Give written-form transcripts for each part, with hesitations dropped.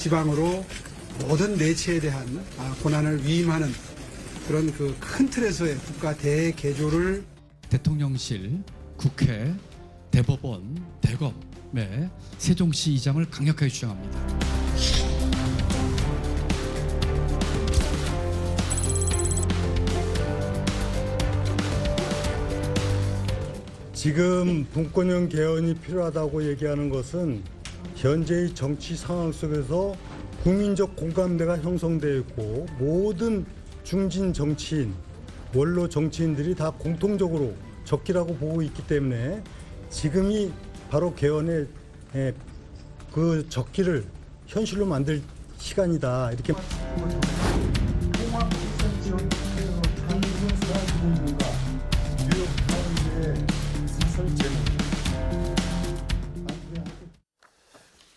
지방으로 모든 내치에 대한 권한을 위임하는 그런 그 큰 틀에서의 국가 대개조를 대통령실, 국회, 대법원, 대검의 세종시 이장을 강력하게 주장합니다. 지금 분권형 개헌이 필요하다고 얘기하는 것은 현재의 정치 상황 속에서 국민적 공감대가 형성되어 있고 모든 중진 정치인, 원로 정치인들이 다 공통적으로 적기라고 보고 있기 때문에 지금이 바로 개헌의 그 적기를 현실로 만들 시간이다. 이렇게.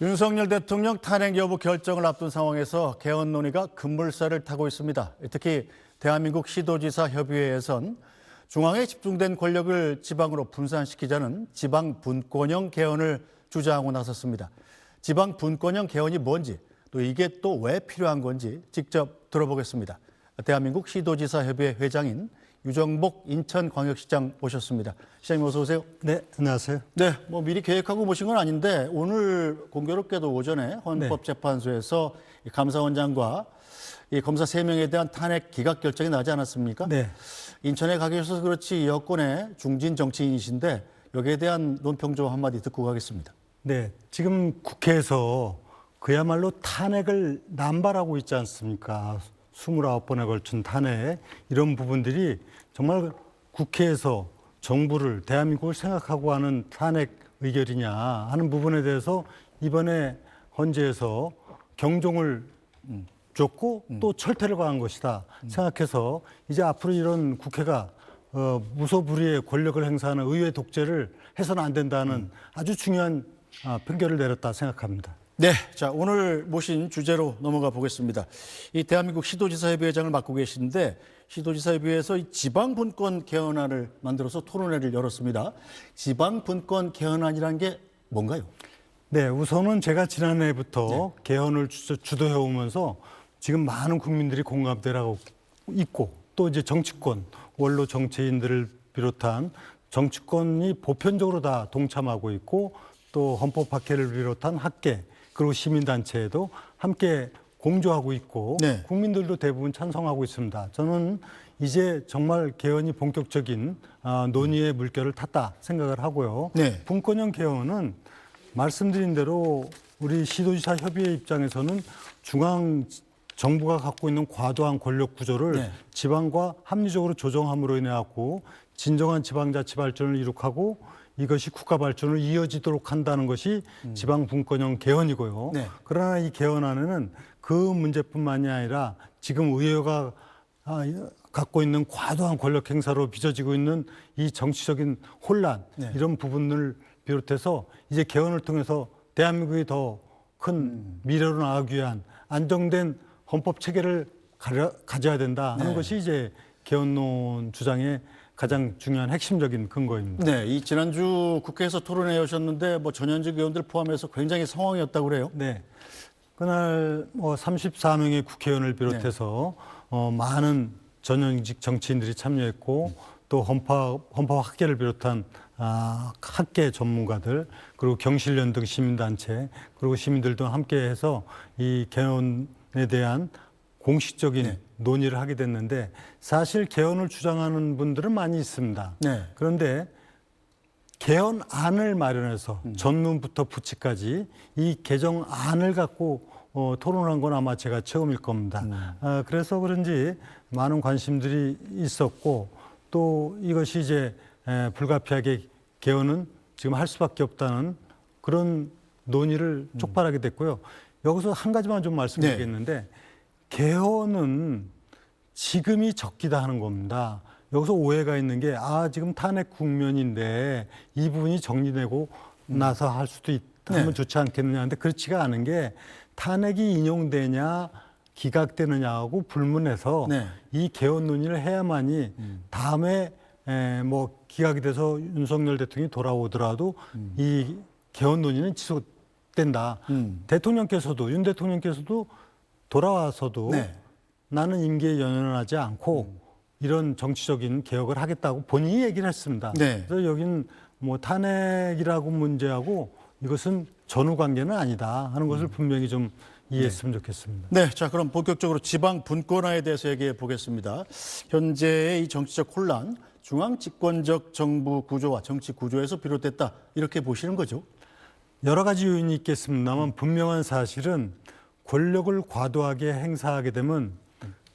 윤석열 대통령 탄핵 여부 결정을 앞둔 상황에서 개헌 논의가 급물살을 타고 있습니다. 특히 대한민국 시도지사 협의회에선 중앙에 집중된 권력을 지방으로 분산시키자는 지방 분권형 개헌을 주장하고 나섰습니다. 지방 분권형 개헌이 뭔지, 또 이게 또 왜 필요한 건지 직접 들어보겠습니다. 대한민국 시도지사 협의회 회장인 유정복 인천광역시장 모셨습니다. 시장님 어서 오세요. 네, 안녕하세요. 네, 뭐 미리 계획하고 모신 건 아닌데 오늘 공교롭게도 오전에 헌법재판소에서 감사원장과 이 검사 3명에 대한 탄핵 기각 결정이 나지 않았습니까? 네. 인천에 가 계셔서 그렇지 여권의 중진 정치인이신데 여기에 대한 논평 좀 한마디 듣고 가겠습니다. 네, 지금 국회에서 그야말로 탄핵을 남발하고 있지 않습니까? 29번에 걸친 탄핵, 이런 부분들이 정말 국회에서 정부를, 대한민국을 생각하고 하는 탄핵 의결이냐 하는 부분에 대해서 이번에 헌재에서 경종을 줬고 또 철퇴를 가한 것이다 생각해서 이제 앞으로 이런 국회가 무소불위의 권력을 행사하는 의회 독재를 해서는 안 된다는 아주 중요한 판결을 내렸다 생각합니다. 네, 자 오늘 모신 주제로 넘어가 보겠습니다. 이 대한민국 시도지사협의회장을 맡고 계신데 시도지사협의회에서 이 지방분권 개헌안을 만들어서 토론회를 열었습니다. 지방분권 개헌안이라는 게 뭔가요? 네, 우선은 제가 지난해부터 개헌을 주도해 오면서 지금 많은 국민들이 공감대를 하고 있고 또 이제 정치권, 원로 정치인들을 비롯한 정치권이 보편적으로 다 동참하고 있고 또 헌법학회를 비롯한 학계 그리고 시민단체에도 함께 공조하고 있고 국민들도 대부분 찬성하고 있습니다. 저는 이제 정말 개헌이 본격적인 논의의 물결을 탔다 생각을 하고요. 분권형 개헌은 말씀드린 대로 우리 시도지사 협의회 입장에서는 중앙 정부가 갖고 있는 과도한 권력 구조를 지방과 합리적으로 조정함으로 인해 갖고 진정한 지방자치 발전을 이룩하고 이것이 국가 발전으로 이어지도록 한다는 것이 지방 분권형 개헌이고요. 그러나 이 개헌안에는 그 문제뿐만이 아니라 지금 의회가 갖고 있는 과도한 권력 행사로 빚어지고 있는 이 정치적인 혼란 이런 부분을 비롯해서 이제 개헌을 통해서 대한민국이 더 큰 미래로 나아가기 위한 안정된 헌법 체계를 가져야 된다 하는 것이 이제 개헌론 주장의 가장 중요한 핵심적인 근거입니다. 네, 이 지난주 국회에서 토론회 하셨는데 뭐 전현직 의원들 포함해서 굉장히 상황이었다고 그래요? 네, 그날 34명의 국회의원을 비롯해서 많은 전현직 정치인들이 참여했고 또 헌법학계를 비롯한 학계 전문가들 그리고 경실련 등 시민단체 그리고 시민들도 함께해서 이 개헌에 대한 공식적인 논의를 하게 됐는데 사실 개헌을 주장하는 분들은 많이 있습니다. 그런데 개헌안을 마련해서 전문부터 부치까지 이 개정안을 갖고 토론한 건 아마 제가 처음일 겁니다. 그래서 그런지 많은 관심들이 있었고 또 이것이 이제 불가피하게 개헌은 지금 할 수밖에 없다는 그런 논의를 촉발하게 됐고요. 여기서 한 가지만 좀 말씀드리겠는데 개헌은 지금이 적기다 하는 겁니다. 여기서 오해가 있는 게 지금 탄핵 국면인데 이 부분이 정리되고 나서 할 수도 있다면 좋지 않겠느냐 하는데 그렇지가 않은 게 탄핵이 인용되냐 기각되느냐하고 불문해서 이 개헌 논의를 해야만이 다음에 기각이 돼서 윤석열 대통령이 돌아오더라도 이 개헌 논의는 지속될 계속된다. 대통령께서도 윤 대통령께서도 돌아와서도 네. 나는 임기에 연연하지 않고 이런 정치적인 개혁을 하겠다고 본인이 얘기를 했습니다. 네. 그래서 여기는 뭐 탄핵이라고 문제하고 이것은 전후 관계는 아니다 하는 것을 분명히 좀 이해했으면 좋겠습니다. 네, 자 그럼 본격적으로 지방 분권화에 대해서 얘기해 보겠습니다. 현재의 이 정치적 혼란, 중앙 집권적 정부 구조와 정치 구조에서 비롯됐다 이렇게 보시는 거죠? 여러 가지 요인이 있겠습니다만 분명한 사실은 권력을 과도하게 행사하게 되면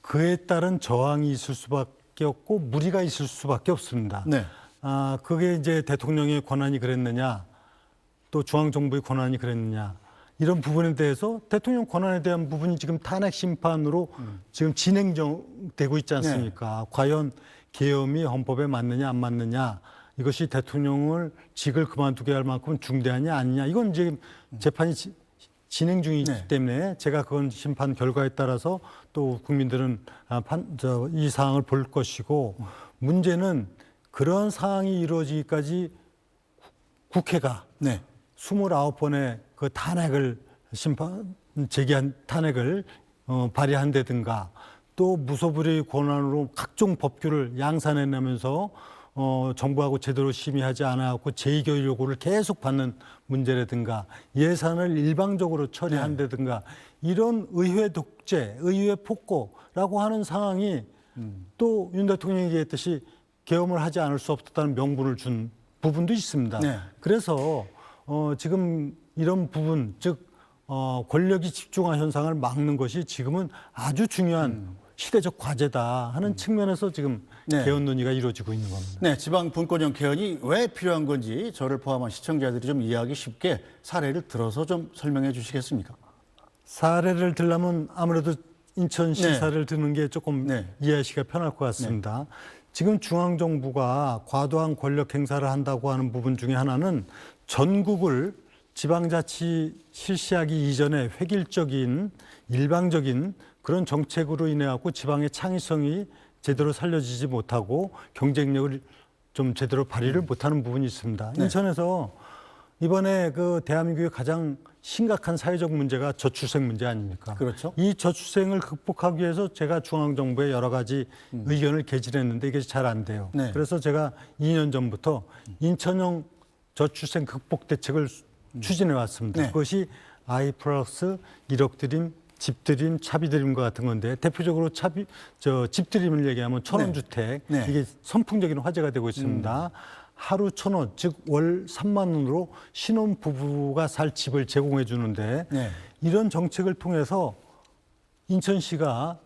그에 따른 저항이 있을 수밖에 없고 무리가 있을 수밖에 없습니다. 네. 그게 이제 대통령의 권한이 그랬느냐, 또 중앙정부의 권한이 그랬느냐, 이런 부분에 대해서 대통령 권한에 대한 부분이 지금 탄핵 심판으로 지금 진행되고 있지 않습니까? 과연 계엄이 헌법에 맞느냐 안 맞느냐, 이것이 대통령을 직을 그만두게 할 만큼 중대하냐 아니냐, 이건 지금 재판이 진행 중이기 때문에 제가 그건 심판 결과에 따라서 또 국민들은 이 사항을 볼 것이고, 문제는 그런 상황이 이루어지기까지 국회가 29번의 그 탄핵을 제기한 탄핵을 발의한다든가, 또 무소불위의 권한으로 각종 법규를 양산해내면서 정부하고 제대로 심의하지 않아갖고 제2결 요구를 계속 받는 문제라든가, 예산을 일방적으로 처리한다든가, 이런 의회 독재, 의회 폭거라고 하는 상황이 또 윤 대통령이 얘기했듯이 계엄을 하지 않을 수 없었다는 명분을 준 부분도 있습니다. 그래서 지금 이런 부분, 즉 권력이 집중화 현상을 막는 것이 지금은 아주 중요한 시대적 과제다 하는 측면에서 지금 개헌 논의가 이루어지고 있는 겁니다. 네, 지방 분권형 개헌이 왜 필요한 건지 저를 포함한 시청자들이 좀 이해하기 쉽게 사례를 들어서 좀 설명해 주시겠습니까? 사례를 들려면 아무래도 인천시 사례를 드는 게 조금 이해하시기가 편할 것 같습니다. 지금 중앙정부가 과도한 권력 행사를 한다고 하는 부분 중에 하나는 전국을 지방자치 실시하기 이전에 획일적인 일방적인 그런 정책으로 인해 갖고 지방의 창의성이 제대로 살려지지 못하고 경쟁력을 좀 제대로 발휘를 못하는 부분이 있습니다. 인천에서 이번에 그 대한민국의 가장 심각한 사회적 문제가 저출생 문제 아닙니까? 그렇죠. 이 저출생을 극복하기 위해서 제가 중앙정부에 여러 가지 의견을 개진했는데 이게 잘 안 돼요. 그래서 제가 2년 전부터 인천형 저출생 극복 대책을 추진해 왔습니다. 그것이 아이 플러스 1억 드림, 집드림, 차비드림과 같은 건데, 대표적으로 집드림을 얘기하면 천원주택, 이게 선풍적인 화제가 되고 있습니다. 하루 1,000원, 즉 월 3만 원으로 신혼 부부가 살 집을 제공해 주는데, 이런 정책을 통해서 인천시가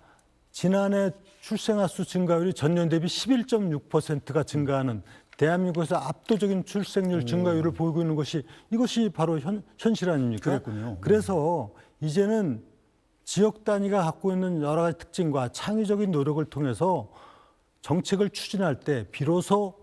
지난해 출생아 수 증가율이 전년 대비 11.6%가 증가하는 대한민국에서 압도적인 출생률 증가율을 보이고 있는 것이, 이것이 바로 현실 아닙니까? 그랬군요. 그래서 이제는 지역 단위가 갖고 있는 여러 가지 특징과 창의적인 노력을 통해서 정책을 추진할 때 비로소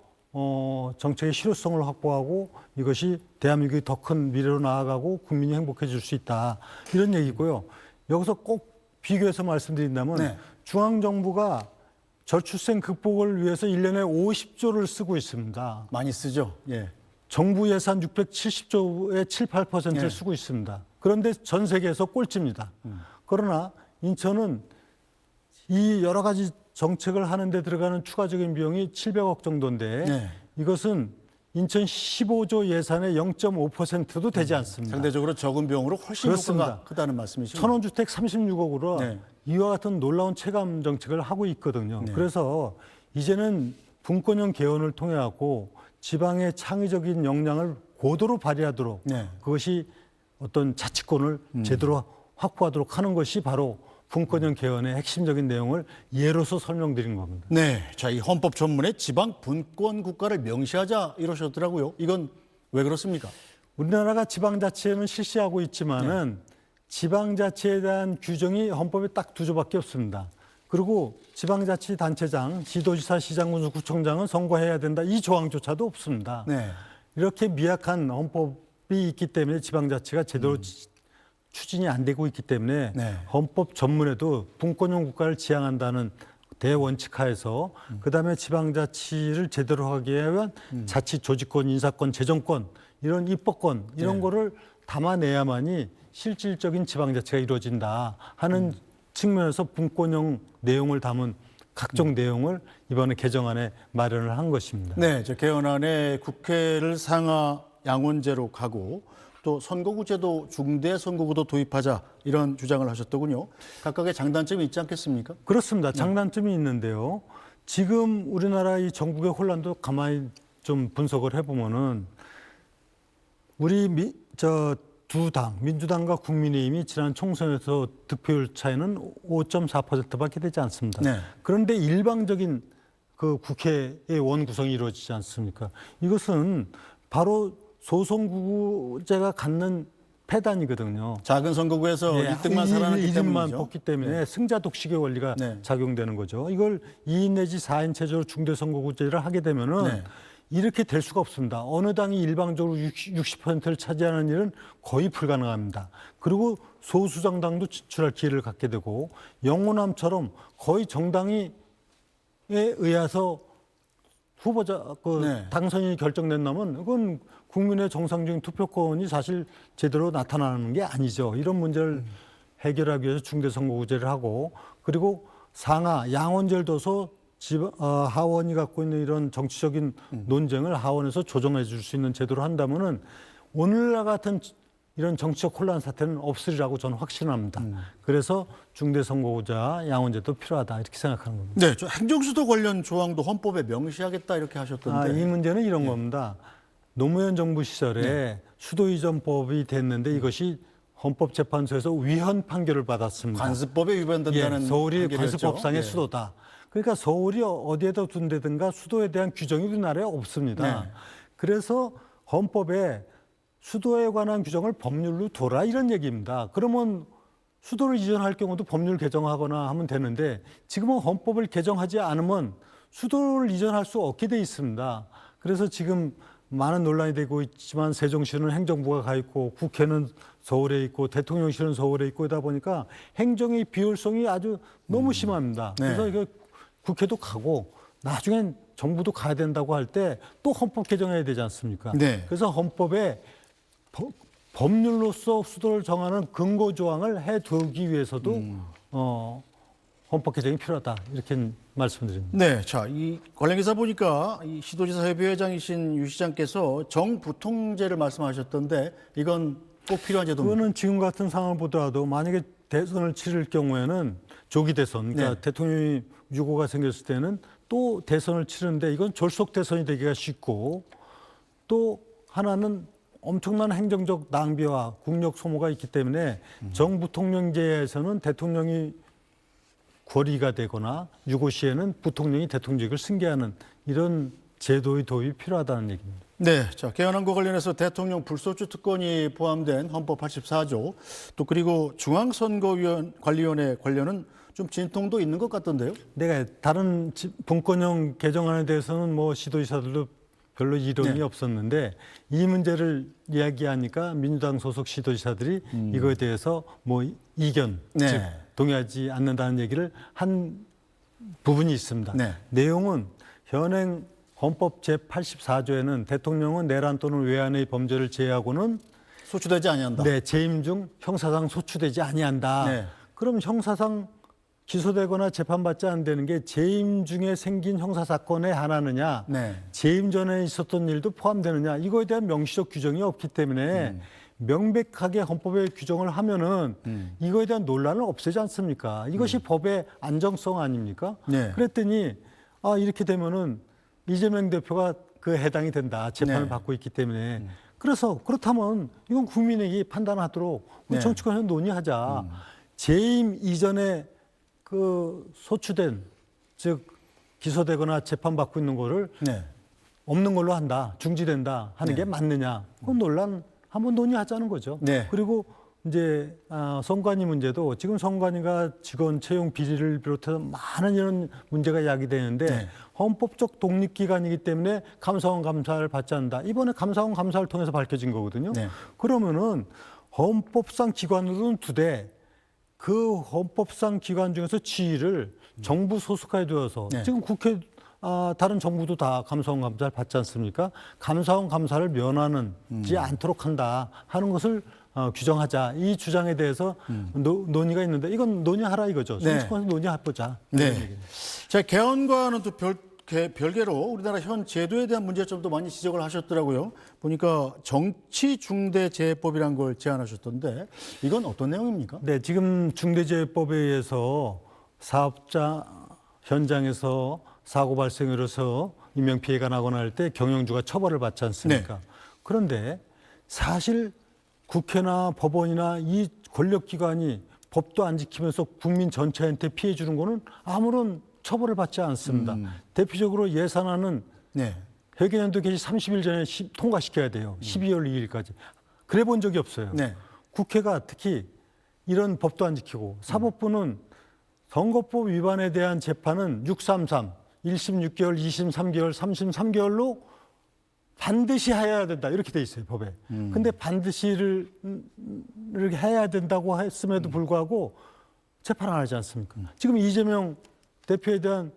정책의 실효성을 확보하고 이것이 대한민국이 더 큰 미래로 나아가고 국민이 행복해질 수 있다, 이런 얘기고요. 여기서 꼭 비교해서 말씀드린다면 중앙정부가 저출생 극복을 위해서 1년에 50조를 쓰고 있습니다. 많이 쓰죠. 정부 예산 670조의 7, 8%를 쓰고 있습니다. 그런데 전 세계에서 꼴찌입니다. 그러나 인천은 이 여러 가지 정책을 하는데 들어가는 추가적인 비용이 700억 정도인데 이것은 인천 15조 예산의 0.5%도 되지 않습니다. 상대적으로 적은 비용으로 훨씬 효과가 크다는 말씀이시죠. 천원주택 36억으로 이와 같은 놀라운 체감 정책을 하고 있거든요. 그래서 이제는 분권형 개헌을 통해 갖고 지방의 창의적인 역량을 고도로 발휘하도록 그것이 어떤 자치권을 제대로 확보하도록 하는 것이 바로 분권형 개헌의 핵심적인 내용을 예로서 설명드린 겁니다. 자, 이 헌법 전문에 지방 분권 국가를 명시하자 이러셨더라고요. 이건 왜 그렇습니까? 우리나라가 지방자치회는 실시하고 있지만은 지방자치에 대한 규정이 헌법에 딱 2조밖에 없습니다. 그리고 지방자치단체장, 지도지사, 시장군수, 구청장은 선거해야 된다, 이 조항조차도 없습니다. 이렇게 미약한 헌법이 있기 때문에 지방자치가 제대로 추진이 안 되고 있기 때문에 헌법 전문에도 분권형 국가를 지향한다는 대원칙 하에서 그다음에 지방자치를 제대로 하기 위한 자치 조직권, 인사권, 재정권, 이런 입법권, 이런 거를 담아내야만이 실질적인 지방자치가 이루어진다 하는 측면에서 분권형 내용을 담은 각종 내용을 이번에 개정안에 마련을 한 것입니다. 네, 저 개헌안에 국회를 상하 양원제로 가고 또 선거구제도 중대 선거구도 도입하자 이런 주장을 하셨더군요. 각각의 장단점이 있지 않겠습니까? 그렇습니다. 장단점이 있는데요. 지금 우리나라 이 전국의 혼란도 가만히 좀 분석을 해보면은 우리 두 당, 민주당과 국민의힘이 지난 총선에서 득표율 차이는 5.4%밖에 되지 않습니다. 네. 그런데 일방적인 그 국회의 원구성이 이루어지지 않습니까? 이것은 바로 소선구제가 갖는 패단이거든요. 작은 선거구에서 예, 1등만 살아남기 1인만 때문이죠. 뽑기 때문에 승자 독식의 원리가 네. 작용되는 거죠. 이걸 2인 내지 4인 체제로 중대선거구제를 하게 되면은 네. 이렇게 될 수가 없습니다. 어느 당이 일방적으로 60%를 차지하는 일은 거의 불가능합니다. 그리고 소수 정당도 진출할 기회를 갖게 되고 영호남처럼 거의 정당에 의해서 후보자 네. 당선인이 결정된다면 이건 국민의 정상적인 투표권이 사실 제대로 나타나는 게 아니죠. 이런 문제를 해결하기 위해서 중대선거구제를 하고 그리고 상하 양원제를 둬서 하원이 갖고 있는 이런 정치적인 논쟁을 하원에서 조정해 줄 수 있는 제도로 한다면은 오늘날 같은 이런 정치적 혼란 사태는 없으리라고 저는 확신합니다. 그래서 중대선거구자 양원제도 필요하다 이렇게 생각하는 겁니다. 네, 저 행정수도 관련 조항도 헌법에 명시하겠다 이렇게 하셨던데. 이 문제는 이런 겁니다. 노무현 정부 시절에 수도 이전법이 됐는데 이것이 헌법재판소에서 위헌 판결을 받았습니다. 관습법에 위반된다는 서울이 판결이었죠. 관습법상의 예. 수도다. 그러니까 서울이 어디에다 둔다든가 수도에 대한 규정이 우리나라에 없습니다. 네. 그래서 헌법에 수도에 관한 규정을 법률로 둬라 이런 얘기입니다. 그러면 수도를 이전할 경우도 법률 개정하거나 하면 되는데 지금은 헌법을 개정하지 않으면 수도를 이전할 수 없게 돼 있습니다. 그래서 지금 많은 논란이 되고 있지만 세종시는 행정부가 가 있고 국회는 서울에 있고 대통령실은 서울에 있고 이다 보니까 행정의 비효율성이 아주 너무 심합니다. 네. 그래서 이거 국회도 가고 나중엔 정부도 가야 된다고 할 때 또 헌법 개정해야 되지 않습니까? 네. 그래서 헌법에 법률로서 수도를 정하는 근거 조항을 해두기 위해서도 헌법 개정이 필요하다 이렇게 말씀드립니다. 네, 자, 이 관련 기사 보니까 이 시도지사 협의회장이신 유 시장께서 정부통제를 말씀하셨던데 이건 꼭 필요한 제도입니다. 그거는 지금 같은 상황을 보더라도 만약에 대선을 치를 경우에는 조기 대선, 그러니까 네. 대통령이 유고가 생겼을 때는 또 대선을 치르는데 이건 졸속 대선이 되기가 쉽고 또 하나는 엄청난 행정적 낭비와 국력 소모가 있기 때문에 정부통령제에서는 대통령이 권위가 되거나 유고 시에는 부통령이 대통령직을 승계하는 이런 제도의 도입이 필요하다는 얘기입니다. 네, 자, 개헌안과 관련해서 대통령 불소추 특권이 포함된 헌법 84조 또 그리고 중앙선거관리위원회 관련은 좀 진통도 있는 것 같던데요. 내가 다른 분권형 개정안에 대해서는 뭐 시도지사들도 별로 이론이 네. 없었는데 이 문제를 이야기하니까 민주당 소속 시도지사들이 이거에 대해서 뭐 이견, 네. 즉 동의하지 않는다는 얘기를 한 부분이 있습니다. 네. 내용은 현행 헌법 제84조에는 대통령은 내란 또는 외환의 범죄를 제외하고는 소추되지 아니한다. 네, 재임 중 형사상 소추되지 아니한다. 네. 그럼 형사상 기소되거나 재판받지 않는 게 재임 중에 생긴 형사 사건에 한하느냐, 네. 재임 전에 있었던 일도 포함되느냐 이거에 대한 명시적 규정이 없기 때문에 명백하게 헌법에 규정을 하면은 이거에 대한 논란을 없애지 않습니까? 이것이 법의 안정성 아닙니까? 네. 그랬더니 이렇게 되면은 이재명 대표가 그 해당이 된다 재판을 네. 받고 있기 때문에 그래서 그렇다면 이건 국민에게 판단하도록 네. 정치권에서 논의하자. 재임 이전에 그 소추된 즉 기소되거나 재판받고 있는 거를 네. 없는 걸로 한다, 중지된다 하는 네. 게 맞느냐? 그건 논란 한번 논의하자는 거죠. 네. 그리고 이제 선관위 문제도 지금 선관위가 직원 채용 비리를 비롯해서 많은 이런 문제가 야기되는데 네. 헌법적 독립기관이기 때문에 감사원 감사를 받지 않는다. 이번에 감사원 감사를 통해서 밝혀진 거거든요. 네. 그러면은 헌법상 기관으로는 두되 그 헌법상 기관 중에서 지위를 정부 소속화에 두어서 네. 지금 국회 다른 정부도 다 감사원 감사를 받지 않습니까? 감사원 감사를 면하는지 않도록 한다 하는 것을 규정하자. 이 주장에 대해서 논의가 있는데 이건 논의하라 이거죠. 네. 정치권에서 논의해보자. 네. 자, 개헌과는 또 별개로 우리나라 현 제도에 대한 문제점도 많이 지적을 하셨더라고요. 보니까 정치중대재해법이라는 걸 제안하셨던데 이건 어떤 내용입니까? 네, 지금 중대재해법에 의해서 사업자 현장에서 사고 발생을 해서 인명피해가 나거나 할 때 경영주가 처벌을 받지 않습니까? 네. 그런데 사실 국회나 법원이나 이 권력기관이 법도 안 지키면서 국민 전체한테 피해 주는 거는 아무런 처벌을 받지 않습니다. 대표적으로 예산안은 네. 회계연도 개시 30일 전에 통과시켜야 돼요. 12월 2일까지. 그래 본 적이 없어요. 네. 국회가 특히 이런 법도 안 지키고 사법부는 선거법 위반에 대한 재판은 633, 1심 6개월, 2심 3개월, 3심 3개월로 반드시 해야 된다. 이렇게 돼 있어요, 법에. 근데 반드시를 해야 된다고 했음에도 불구하고 재판 안 하지 않습니까? 지금 이재명 대표에 대한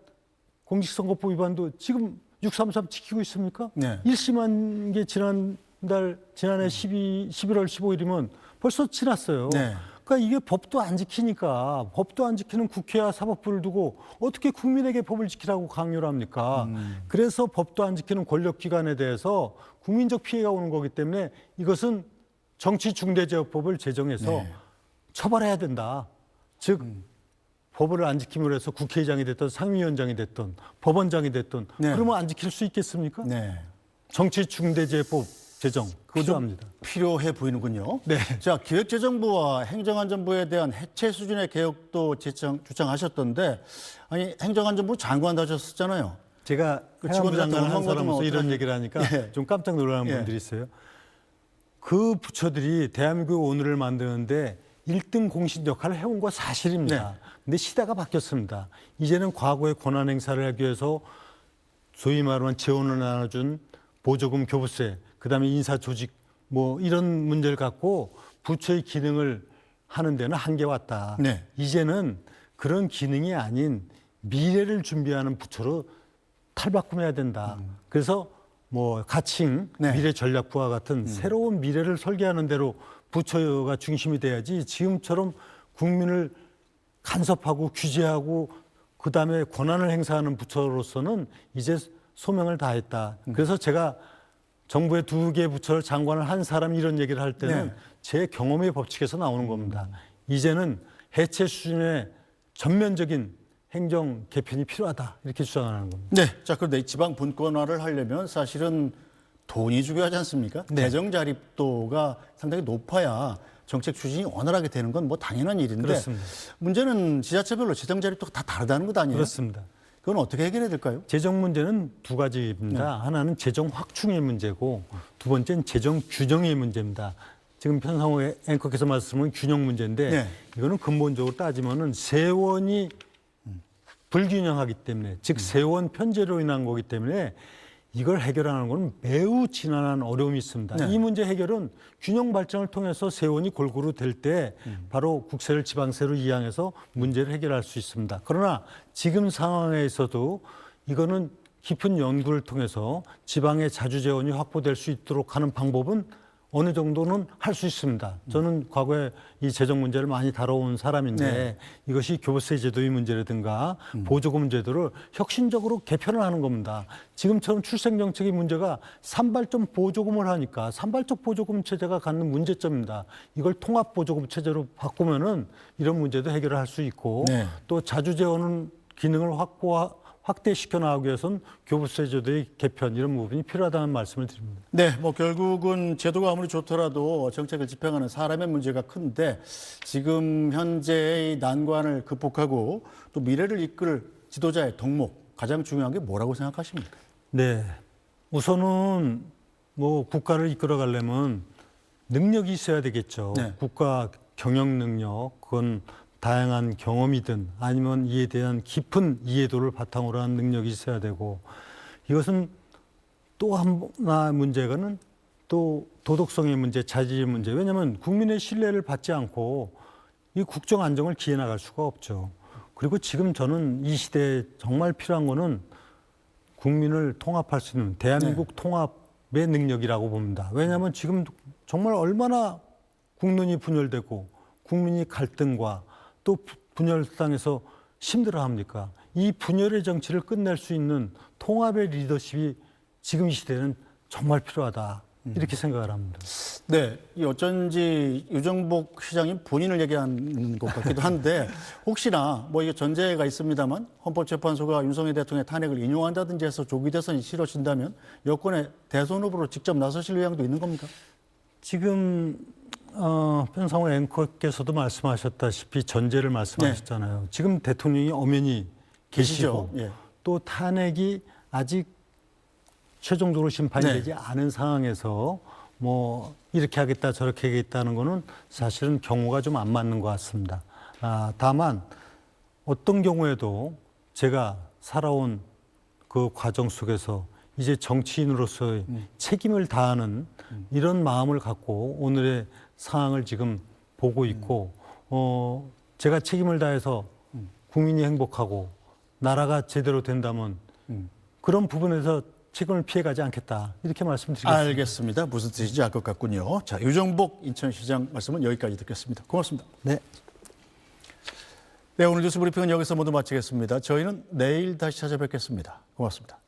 공직선거법 위반도 지금 633 지키고 있습니까? 네. 1심한 게 지난해 11월 15일이면 벌써 지났어요. 네. 그러니까 이게 법도 안 지키니까 법도 안 지키는 국회와 사법부를 두고 어떻게 국민에게 법을 지키라고 강요를 합니까? 그래서 법도 안 지키는 권력기관에 대해서 국민적 피해가 오는 거기 때문에 이것은 정치중대재해법을 제정해서 네. 처벌해야 된다. 즉 법을 안 지킴으로 해서 국회의장이 됐든 상임위원장이 됐든 법원장이 됐든 네. 그러면 안 지킬 수 있겠습니까? 네. 정치중대재해법 제정 필요합니다. 필요해 보이는군요. 네. 자, 기획재정부와 행정안전부에 대한 해체 수준의 개혁도 주장하셨던데, 아니 행정안전부 장관도 하셨었잖아요. 제가 그 행안부 직원들한테 장관 한 얼마나 사람으로서 어떡하지? 이런 얘기를 하니까 예. 좀 깜짝 놀라는 예. 분들이 있어요. 그 부처들이 대한민국 오늘을 만드는데 1등 공신 역할을 해온 거 사실입니다. 근데 시대가 바뀌었습니다. 이제는 과거의 권한 행사를 하기 위해서 소위 말하면 재원을 나눠준 보조금 교부세, 그다음에 인사 조직 뭐 이런 문제를 갖고 부처의 기능을 하는 데는 한계 왔다. 네. 이제는 그런 기능이 아닌 미래를 준비하는 부처로 탈바꿈해야 된다. 그래서 뭐 가칭 네. 미래전략부와 같은 새로운 미래를 설계하는 대로 부처가 중심이 돼야지 지금처럼 국민을 간섭하고 규제하고 그다음에 권한을 행사하는 부처로서는 이제 소명을 다했다. 그래서 제가 정부의 2개 부처를 장관을 한 사람이 이런 얘기를 할 때는 네. 제 경험의 법칙에서 나오는 겁니다. 이제는 해체 수준의 전면적인 행정 개편이 필요하다. 이렇게 주장하는 겁니다. 네. 자, 그런데 이 지방 분권화를 하려면 사실은 돈이 중요하지 않습니까? 네. 재정 자립도가 상당히 높아야 정책 추진이 원활하게 되는 건 뭐 당연한 일인데 그렇습니다. 문제는 지자체별로 재정 자립도가 다 다르다는 것 아니에요? 그렇습니다. 그건 어떻게 해결해야 될까요? 재정 문제는 두 가지입니다. 하나는 재정 확충의 문제고 두 번째는 재정 규정의 문제입니다. 지금 편성호 앵커께서 말씀은 균형 문제인데 네. 이거는 근본적으로 따지면은 세원이 불균형하기 때문에 즉 세원 편제로 인한 거기 때문에 이걸 해결하는 건 매우 지난한 어려움이 있습니다. 네. 이 문제 해결은 균형 발전을 통해서 세원이 골고루 될 때 바로 국세를 지방세로 이양해서 문제를 해결할 수 있습니다. 그러나 지금 상황에서도 이거는 깊은 연구를 통해서 지방의 자주재원이 확보될 수 있도록 하는 방법은 어느 정도는 할 수 있습니다. 저는 과거에 이 재정 문제를 많이 다뤄온 사람인데 네. 이것이 교부세 제도의 문제라든가 보조금 제도를 혁신적으로 개편을 하는 겁니다. 지금처럼 출생정책의 문제가 산발적 보조금을 하니까 산발적 보조금 체제가 갖는 문제점입니다. 이걸 통합보조금 체제로 바꾸면은 이런 문제도 해결을 할 수 있고 네. 또 자주재원 기능을 확대시켜 나가기 위해서는 교부세 제도의 개편 이런 부분이 필요하다는 말씀을 드립니다. 네, 뭐 결국은 제도가 아무리 좋더라도 정책을 집행하는 사람의 문제가 큰데 지금 현재의 난관을 극복하고 또 미래를 이끌 지도자의 덕목 가장 중요한 게 뭐라고 생각하십니까? 네, 우선은 뭐 국가를 이끌어 가려면 능력이 있어야 되겠죠. 네. 국가 경영 능력, 그건 다양한 경험이든 아니면 이에 대한 깊은 이해도를 바탕으로 한 능력이 있어야 되고 이것은 또 하나 문제가는 또 도덕성의 문제, 자질의 문제. 왜냐하면 국민의 신뢰를 받지 않고 이 국정 안정을 기해 나갈 수가 없죠. 그리고 지금 저는 이 시대에 정말 필요한 거는 국민을 통합할 수 있는 대한민국 통합의 능력이라고 봅니다. 왜냐하면 지금 정말 얼마나 국론이 분열되고 국민이 갈등과 또 분열상에서 힘들어합니까? 이 분열의 정치를 끝낼 수 있는 통합의 리더십이 지금 이 시대는 정말 필요하다. 이렇게 생각을 합니다. 네, 이 어쩐지 유정복 시장님 본인을 얘기하는 것 같기도 한데 혹시나 뭐 이게 전제가 있습니다만 헌법재판소가 윤석열 대통령의 탄핵을 인용한다든지 해서 조기 대선이 치러진다면 여권의 대선 후보로 직접 나서실 의향도 있는 겁니까? 지금 편성호 앵커께서도 말씀하셨다시피 전제를 말씀하셨잖아요. 지금 대통령이 엄연히 계시고 예. 또 탄핵이 아직 최종적으로 심판이 되지 않은 상황에서 뭐 이렇게 하겠다 저렇게 하겠다는 거는 사실은 경우가 좀 안 맞는 것 같습니다. 다만 어떤 경우에도 제가 살아온 그 과정 속에서 이제 정치인으로서의 책임을 다하는 이런 마음을 갖고 오늘의 상황을 지금 보고 있고 제가 책임을 다해서 국민이 행복하고 나라가 제대로 된다면 그런 부분에서 책임을 피해가지 않겠다 이렇게 말씀드리겠습니다. 알겠습니다. 무슨 뜻인지 알 것 같군요. 자, 유정복 인천시장 말씀은 여기까지 듣겠습니다. 고맙습니다. 네. 네, 오늘 뉴스 브리핑은 여기서 모두 마치겠습니다. 저희는 내일 다시 찾아뵙겠습니다. 고맙습니다.